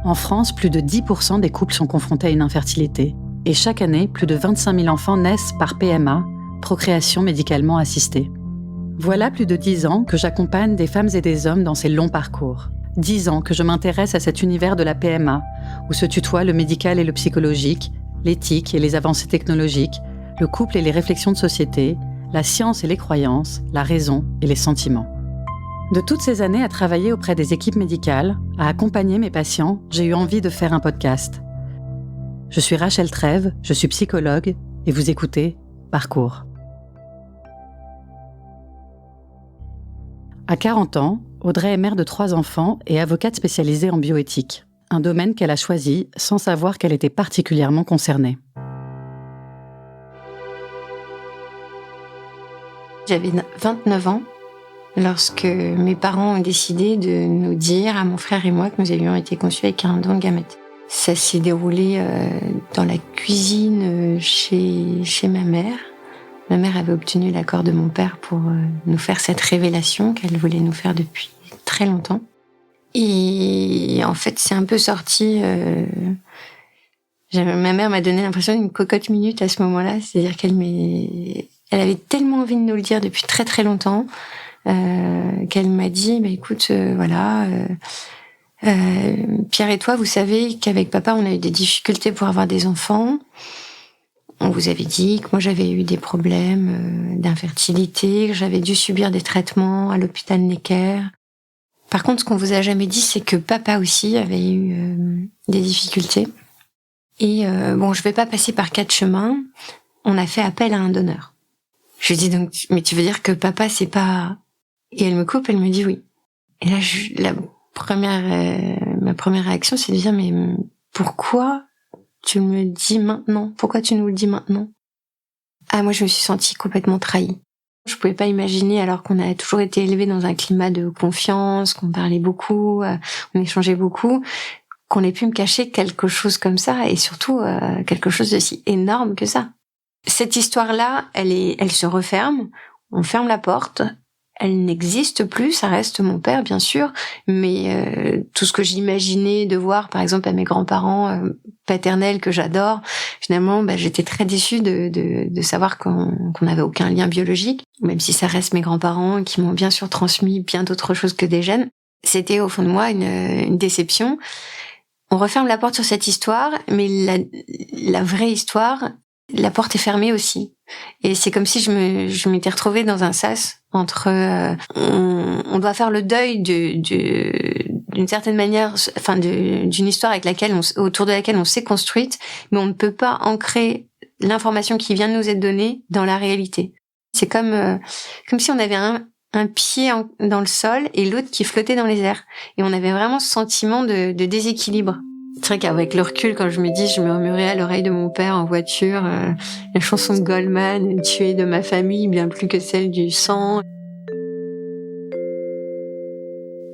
En France, plus de 10% des couples sont confrontés à une infertilité. Et chaque année, plus de 25 000 enfants naissent par PMA, procréation médicalement assistée. Voilà plus de 10 ans que j'accompagne des femmes et des hommes dans ces longs parcours. 10 ans que je m'intéresse à cet univers de la PMA, où se tutoient le médical et le psychologique, l'éthique et les avancées technologiques, le couple et les réflexions de société, la science et les croyances, la raison et les sentiments. De toutes ces années à travailler auprès des équipes médicales, à accompagner mes patients, j'ai eu envie de faire un podcast. Je suis Rachel Trèves, je suis psychologue et vous écoutez Parcours. À 40 ans, Audrey est mère de 3 enfants et avocate spécialisée en bioéthique, un domaine qu'elle a choisi sans savoir qu'elle était particulièrement concernée. J'avais 29 ans lorsque mes parents ont décidé de nous dire, à mon frère et moi, que nous avions été conçus avec un don de gamètes. Ça s'est déroulé dans la cuisine chez ma mère. Ma mère avait obtenu l'accord de mon père pour nous faire cette révélation qu'elle voulait nous faire depuis très longtemps. Et en fait, c'est un peu sorti... ma mère m'a donné l'impression d'une cocotte minute à ce moment-là. C'est-à-dire elle avait tellement envie de nous le dire depuis très très longtemps qu'elle m'a dit, écoute, Pierre et toi, vous savez qu'avec papa, on a eu des difficultés pour avoir des enfants. On vous avait dit que moi, j'avais eu des problèmes d'infertilité, que j'avais dû subir des traitements à l'hôpital Necker. Par contre, ce qu'on vous a jamais dit, c'est que papa aussi avait eu des difficultés. Et je vais pas passer par 4 chemins. On a fait appel à un donneur. Je lui dis donc, mais tu veux dire que papa, c'est pas... Et elle me coupe, elle me dit oui. Et là, ma première réaction, c'est de dire, mais pourquoi tu me le dis maintenant? Pourquoi tu nous le dis maintenant? Ah, moi, je me suis sentie complètement trahie. Je pouvais pas imaginer, alors qu'on a toujours été élevés dans un climat de confiance, qu'on parlait beaucoup, on échangeait beaucoup, qu'on ait pu me cacher quelque chose comme ça, et surtout quelque chose de si énorme que ça. Cette histoire-là, elle se referme, on ferme la porte, elle n'existe plus, ça reste mon père bien sûr, mais tout ce que j'imaginais de voir par exemple à mes grands-parents paternels que j'adore, finalement j'étais très déçue de savoir qu'on n'avait aucun lien biologique, même si ça reste mes grands-parents qui m'ont bien sûr transmis bien d'autres choses que des gènes. C'était au fond de moi une déception. On referme la porte sur cette histoire, mais la vraie histoire, la porte est fermée aussi. Et c'est comme si je m'étais retrouvée dans un sas entre on doit faire le deuil d'une certaine manière, enfin d'une histoire autour de laquelle on s'est construite, mais on ne peut pas ancrer l'information qui vient de nous être donnée dans la réalité. C'est comme si on avait un pied dans le sol et l'autre qui flottait dans les airs. Et on avait vraiment ce sentiment de déséquilibre. C'est vrai qu'avec le recul, quand je me murmurais à l'oreille de mon père en voiture la chanson de Goldman, « Tu es de ma famille, bien plus que celle du sang ».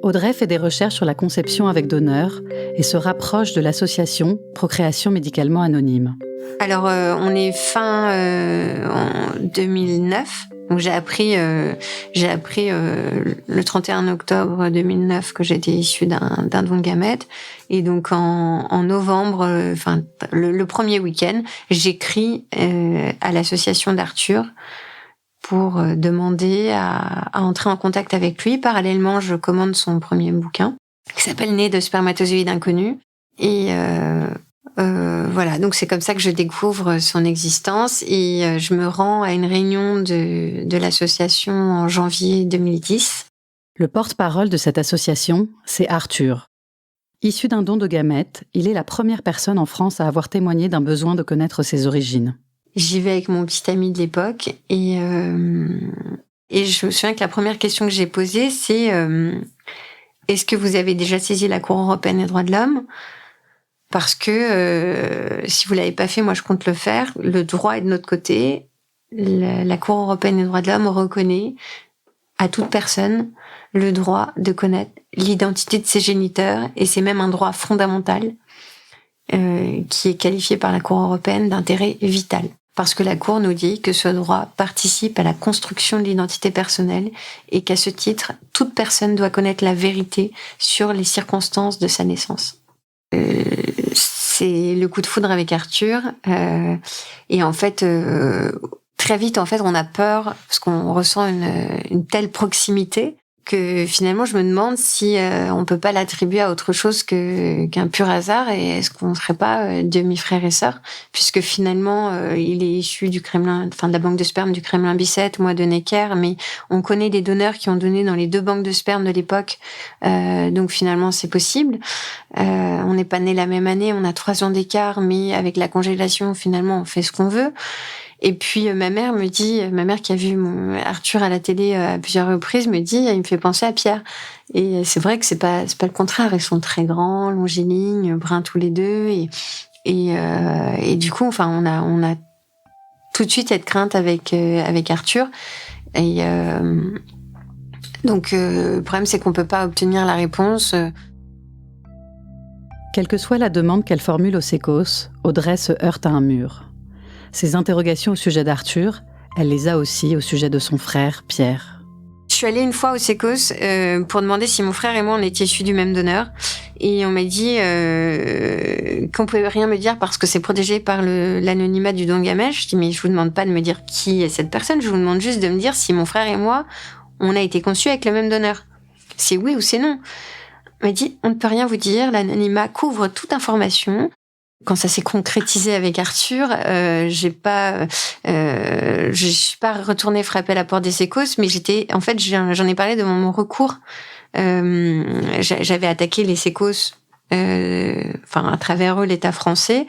Audrey fait des recherches sur la conception avec donneur et se rapproche de l'association Procréation médicalement anonyme. Alors, on est fin en 2009. Donc j'ai appris le 31 octobre 2009 que j'étais issue d'un don de gamètes. Et donc en novembre, le premier week-end, j'écris à l'association d'Arthur pour demander à entrer en contact avec lui. Parallèlement, je commande son premier bouquin qui s'appelle Né de spermatozoïdes inconnus. Et voilà, donc c'est comme ça que je découvre son existence et je me rends à une réunion de l'association en janvier 2010. Le porte-parole de cette association, c'est Arthur. Issu d'un don de gamètes, il est la première personne en France à avoir témoigné d'un besoin de connaître ses origines. J'y vais avec mon petit ami de l'époque et je me souviens que la première question que j'ai posée, c'est est-ce que vous avez déjà saisi la Cour européenne des droits de l'homme ? Parce que si vous l'avez pas fait, moi je compte le faire. Le droit est de notre côté. La Cour européenne des droits de l'homme reconnaît à toute personne le droit de connaître l'identité de ses géniteurs, et c'est même un droit fondamental qui est qualifié par la Cour européenne d'intérêt vital. Parce que la Cour nous dit que ce droit participe à la construction de l'identité personnelle et qu'à ce titre, toute personne doit connaître la vérité sur les circonstances de sa naissance. C'est le coup de foudre avec Arthur. Et en fait, très vite, en fait, on a peur parce qu'on ressent une telle proximité que finalement, je me demande si on peut pas l'attribuer à autre chose qu'un pur hasard. Et est-ce qu'on serait pas demi-frères et sœurs, puisque finalement, il est issu du Kremlin, enfin de la banque de sperme du Kremlin-Bicêtre, moi de Necker, mais on connaît des donneurs qui ont donné dans les 2 banques de sperme de l'époque. Donc finalement, c'est possible. On n'est pas nés la même année, on a 3 ans d'écart, mais avec la congélation, finalement, on fait ce qu'on veut. Et puis ma mère qui a vu Arthur à la télé à plusieurs reprises, me dit, il me fait penser à Pierre. Et c'est vrai que c'est pas le contraire. Ils sont très grands, longilignes, bruns tous les deux. Et du coup, enfin, on a tout de suite cette crainte avec Arthur. Et donc le problème, c'est qu'on peut pas obtenir la réponse. Quelle que soit la demande qu'elle formule au Sécos, Audrey se heurte à un mur. Ses interrogations au sujet d'Arthur, elle les a aussi au sujet de son frère, Pierre. Je suis allée une fois au Sécos pour demander si mon frère et moi on était issus du même donneur. Et on m'a dit qu'on pouvait rien me dire parce que c'est protégé par l'anonymat du don de gamètes. Je dis mais je vous demande pas de me dire qui est cette personne, je vous demande juste de me dire si mon frère et moi on a été conçus avec le même donneur. C'est oui ou c'est non. On m'a dit on ne peut rien vous dire, l'anonymat couvre toute information. Quand ça s'est concrétisé avec Arthur, je suis pas retournée frapper à la porte des Sécos, mais j'en ai parlé de mon recours. J'avais attaqué les Sécos, à travers eux l'État français,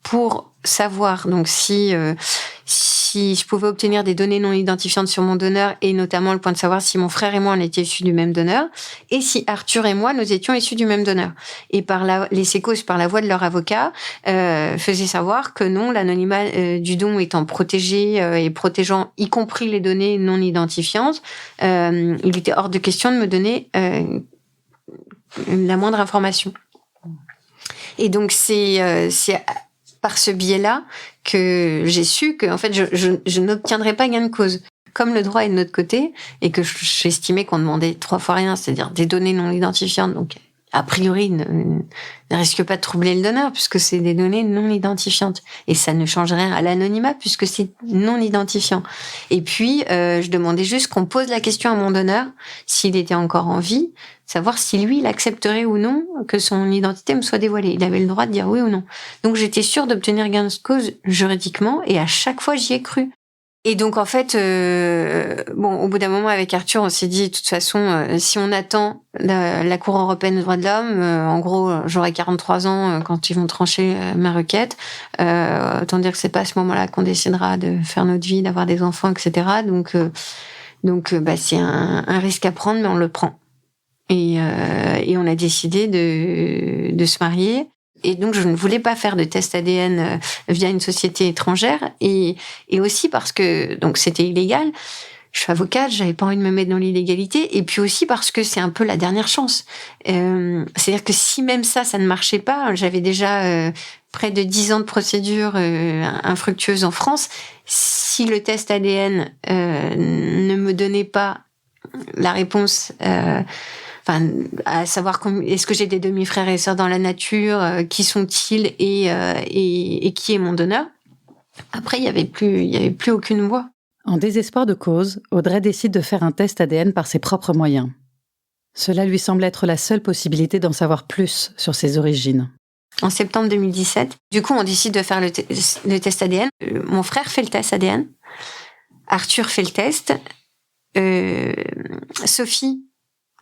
pour savoir donc si je pouvais obtenir des données non identifiantes sur mon donneur, et notamment le point de savoir si mon frère et moi on était issus du même donneur, et si Arthur et moi nous étions issus du même donneur. Et les Sécos, par la voix de leur avocat, faisaient savoir que non, l'anonymat du don étant protégé et protégeant y compris les données non identifiantes, il était hors de question de me donner la moindre information. Et donc c'est par ce biais-là que j'ai su que en fait je n'obtiendrai pas gain de cause. Comme le droit est de notre côté et que j'estimais qu'on demandait 3 fois rien, c'est-à-dire des données non identifiantes, donc a priori ne risque pas de troubler le donneur puisque c'est des données non identifiantes et ça ne change rien à l'anonymat puisque c'est non identifiant. Et puis je demandais juste qu'on pose la question à mon donneur s'il était encore en vie, savoir si lui il accepterait ou non que son identité me soit dévoilée. Il avait le droit de dire oui ou non. Donc j'étais sûre d'obtenir gain de cause juridiquement et à chaque fois j'y ai cru. Et donc en fait, au bout d'un moment avec Arthur, on s'est dit de toute façon, si on attend la Cour européenne des droits de l'homme, en gros, j'aurai 43 ans quand ils vont trancher ma requête. Autant dire que c'est pas à ce moment-là qu'on décidera de faire notre vie, d'avoir des enfants, etc. Donc c'est un risque à prendre, mais on le prend. Et on a décidé de se marier. Et donc, je ne voulais pas faire de test ADN via une société étrangère. Et aussi parce que donc c'était illégal. Je suis avocate, j'avais pas envie de me mettre dans l'illégalité. Et puis aussi parce que c'est un peu la dernière chance. C'est-à-dire que si même ça ne marchait pas, j'avais déjà près de 10 ans de procédure infructueuse en France. Si le test ADN ne me donnait pas la réponse... à savoir est-ce que j'ai des demi-frères et sœurs dans la nature, qui sont-ils et qui est mon donneur. Après, il y avait plus aucune voie. En désespoir de cause, Audrey décide de faire un test ADN par ses propres moyens. Cela lui semble être la seule possibilité d'en savoir plus sur ses origines. En septembre 2017, du coup, on décide de faire le test ADN. Mon frère fait le test ADN. Arthur fait le test. Sophie,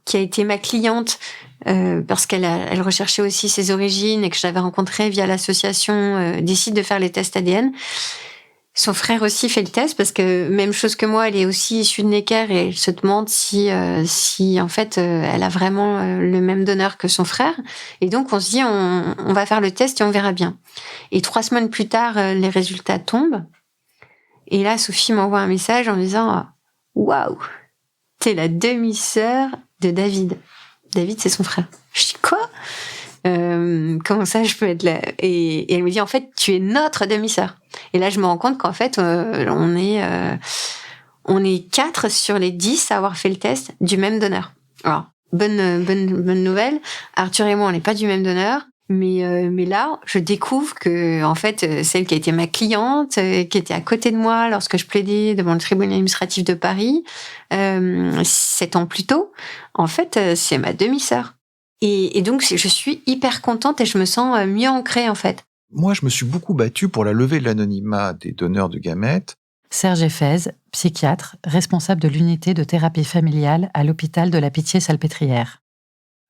qui a été ma cliente parce elle recherchait aussi ses origines et que je l'avais rencontrée via l'association, décide de faire les tests ADN. Son frère aussi fait le test parce que même chose que moi, elle est aussi issue de Necker et elle se demande si en fait elle a vraiment le même donneur que son frère. Et donc on se dit on va faire le test et on verra bien. Et 3 semaines plus tard, les résultats tombent. Et là, Sophie m'envoie un message en me disant waouh, t'es la demi-sœur de David. David, c'est son frère. Je dis quoi ? Comment ça, je peux être là ? Et elle me dit, en fait, tu es notre demi-sœur. Et là, je me rends compte qu'en fait, on est 4 sur les 10 à avoir fait le test du même donneur. Alors, bonne nouvelle. Arthur et moi, on n'est pas du même donneur. Mais là, je découvre que, en fait, celle qui a été ma cliente, qui était à côté de moi lorsque je plaidais devant le tribunal administratif de Paris, 7 ans plus tôt, en fait, c'est ma demi-sœur. Et donc, je suis hyper contente et je me sens mieux ancrée, en fait. Moi, je me suis beaucoup battu pour la levée de l'anonymat des donneurs de gamètes. Serge Effez, psychiatre, responsable de l'unité de thérapie familiale à l'hôpital de la Pitié-Salpêtrière.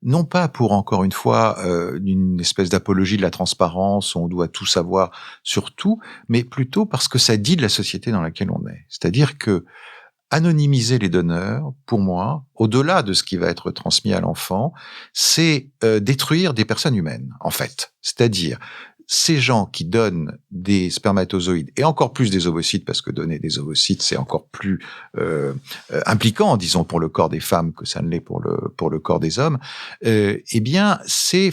Non pas pour, encore une fois, une espèce d'apologie de la transparence, où on doit tout savoir sur tout, mais plutôt parce que ça dit de la société dans laquelle on est. C'est-à-dire que anonymiser les donneurs, pour moi, au-delà de ce qui va être transmis à l'enfant, c'est détruire des personnes humaines, en fait. C'est-à-dire ces gens qui donnent des spermatozoïdes et encore plus des ovocytes, parce que donner des ovocytes, c'est encore plus impliquant, disons, pour le corps des femmes que ça ne l'est pour le corps des hommes, eh bien, c'est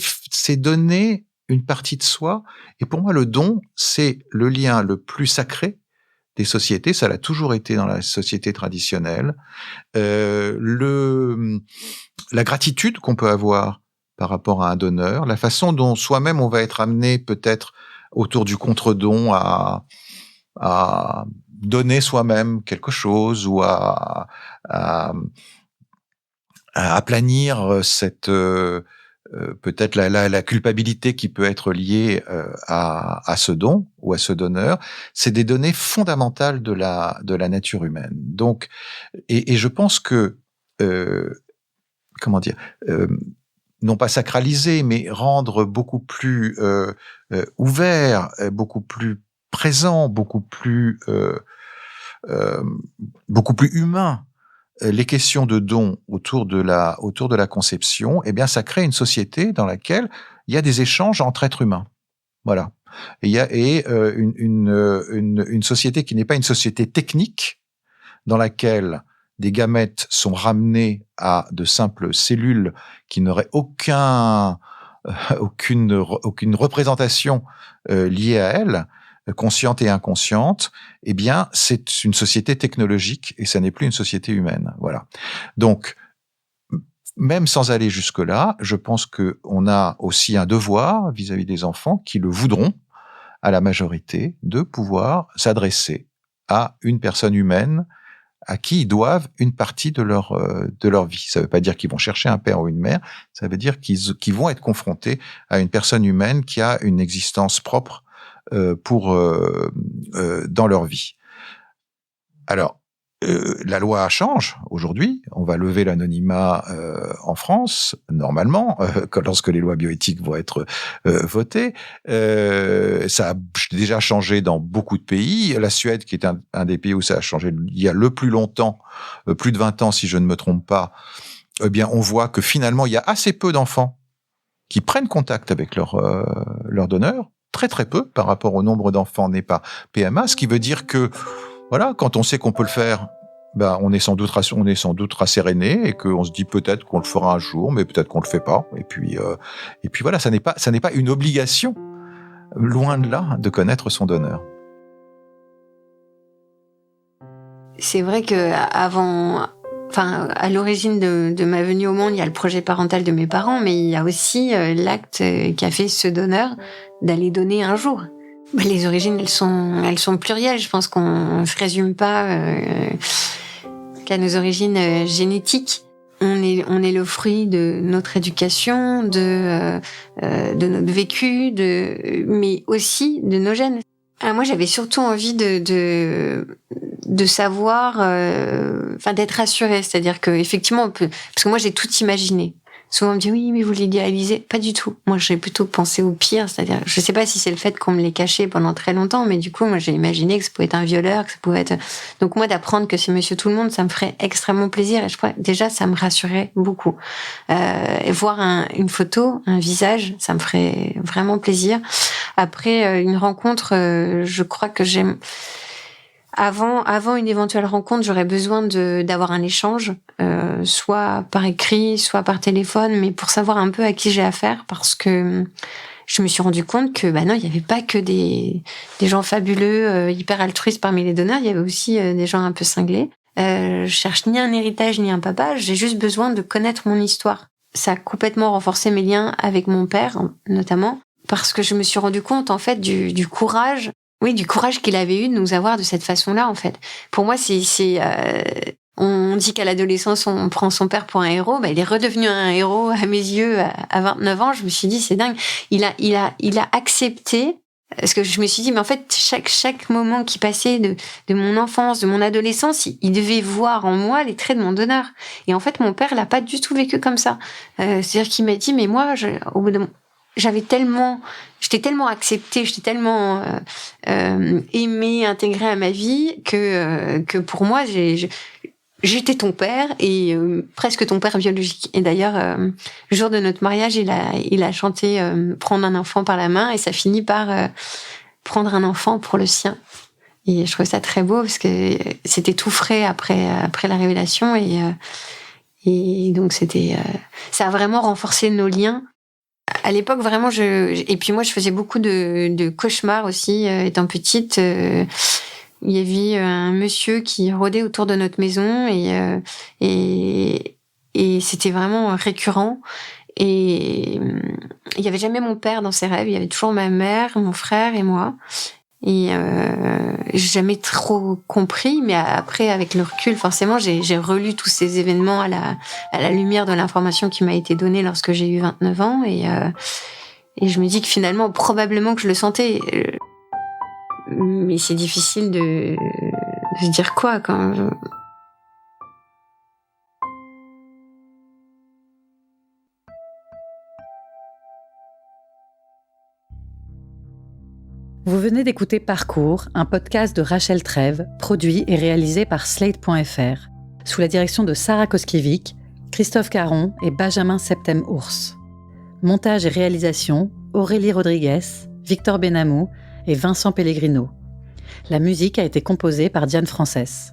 donner une partie de soi. Et pour moi, le don, c'est le lien le plus sacré des sociétés. Ça l'a toujours été dans la société traditionnelle. La gratitude qu'on peut avoir par rapport à un donneur, la façon dont soi-même on va être amené peut-être autour du contre-don à donner soi-même quelque chose ou à aplanir cette peut-être la culpabilité qui peut être liée à ce don ou à ce donneur, c'est des données fondamentales de la nature humaine. Donc, et je pense que comment dire, non pas sacraliser, mais rendre beaucoup plus ouvert, beaucoup plus présent, beaucoup plus humain les questions de dons autour de la conception, eh bien, ça crée une société dans laquelle il y a des échanges entre êtres humains. Voilà. Et il y a une société qui n'est pas une société technique, dans laquelle des gamètes sont ramenées à de simples cellules qui n'auraient aucune représentation liée à elles, consciente et inconsciente, eh bien, c'est une société technologique et ça n'est plus une société humaine. Voilà. Donc, même sans aller jusque-là, je pense qu'on a aussi un devoir vis-à-vis des enfants qui le voudront, à la majorité, de pouvoir s'adresser à une personne humaine à qui ils doivent une partie de leur vie. Ça ne veut pas dire qu'ils vont chercher un père ou une mère, ça veut dire qu'ils vont être confrontés à une personne humaine qui a une existence propre dans leur vie. Alors, la loi change aujourd'hui. On va lever l'anonymat en France, normalement, lorsque les lois bioéthiques vont être votées. Ça a déjà changé dans beaucoup de pays. La Suède, qui est un des pays où ça a changé il y a le plus longtemps, plus de 20 ans si je ne me trompe pas, eh bien, on voit que finalement, il y a assez peu d'enfants qui prennent contact avec leur donneur, très très peu par rapport au nombre d'enfants nés par PMA, ce qui veut dire que voilà, quand on sait qu'on peut le faire, ben on est sans doute rasséréné et qu'on se dit peut-être qu'on le fera un jour, mais peut-être qu'on le fait pas. Et puis voilà, ça n'est pas une obligation, loin de là, de connaître son donneur. C'est vrai que à l'origine de ma venue au monde, il y a le projet parental de mes parents, mais il y a aussi l'acte qu'a fait ce donneur d'aller donner un jour. Les origines, elles sont plurielles. Je pense qu'on ne se résume pas qu'à nos origines génétiques. On est le fruit de notre éducation, de notre vécu, mais aussi de nos gènes. Moi, j'avais surtout envie de savoir, d'être rassurée. C'est-à-dire que effectivement, parce que moi, j'ai tout imaginé. Souvent, on me dit, oui, mais vous l'idéalisez. Pas du tout. Moi, j'ai plutôt pensé au pire. C'est-à-dire, je sais pas si c'est le fait qu'on me l'ait caché pendant très longtemps, mais du coup, moi, j'ai imaginé que ça pouvait être un violeur, que ça pouvait être... Donc, moi, d'apprendre que c'est Monsieur Tout-le-Monde, ça me ferait extrêmement plaisir. Et je crois, déjà, ça me rassurait beaucoup. Et voir une photo, un visage, ça me ferait vraiment plaisir. Après, une rencontre, je crois que j'aime... Avant une éventuelle rencontre, j'aurais besoin d'avoir un échange, soit par écrit, soit par téléphone, mais pour savoir un peu à qui j'ai affaire, parce que je me suis rendu compte que non, il y avait pas que des gens fabuleux, hyper altruistes parmi les donneurs, il y avait aussi des gens un peu cinglés. Je cherche ni un héritage ni un papa, j'ai juste besoin de connaître mon histoire. Ça a complètement renforcé mes liens avec mon père, notamment, parce que je me suis rendu compte, en fait, du courage, du courage qu'il avait eu de nous avoir de cette façon-là, en fait. Pour moi, on dit qu'à l'adolescence, on prend son père pour un héros. Il est redevenu un héros à mes yeux à 29 ans. Je me suis dit, c'est dingue. Il a accepté. Parce que je me suis dit, mais en fait, chaque moment qui passait de mon enfance, de mon adolescence, il devait voir en moi les traits de mon donneur. Et en fait, mon père l'a pas du tout vécu comme ça. C'est-à-dire qu'il m'a dit, mais moi, au bout de j'étais tellement acceptée, j'étais tellement aimée, intégrée à ma vie que pour moi, j'étais ton père et presque ton père biologique. Et d'ailleurs, le jour de notre mariage, il a chanté prendre un enfant par la main et ça finit par prendre un enfant pour le sien. Et je trouvais ça très beau parce que c'était tout frais après la révélation et donc ça a vraiment renforcé nos liens. À l'époque, vraiment, et puis moi, je faisais beaucoup de cauchemars aussi, étant petite. Il y avait un monsieur qui rôdait autour de notre maison et c'était vraiment récurrent. Et il y avait jamais mon père dans ses rêves. Il y avait toujours ma mère, mon frère et moi. Et j'ai jamais trop compris, mais après, avec le recul, forcément, j'ai relu tous ces événements à la lumière de l'information qui m'a été donnée lorsque j'ai eu 29 ans. Et je me dis que finalement, probablement que je le sentais. Mais c'est difficile de se dire quoi quand... Vous venez d'écouter Parcours, un podcast de Rachel Trèves, produit et réalisé par Slate.fr, sous la direction de Sarah Koskiewicz, Christophe Caron et Benjamin Septem-Ours. Montage et réalisation, Aurélie Rodriguez, Victor Benamou et Vincent Pellegrino. La musique a été composée par Diane Frances.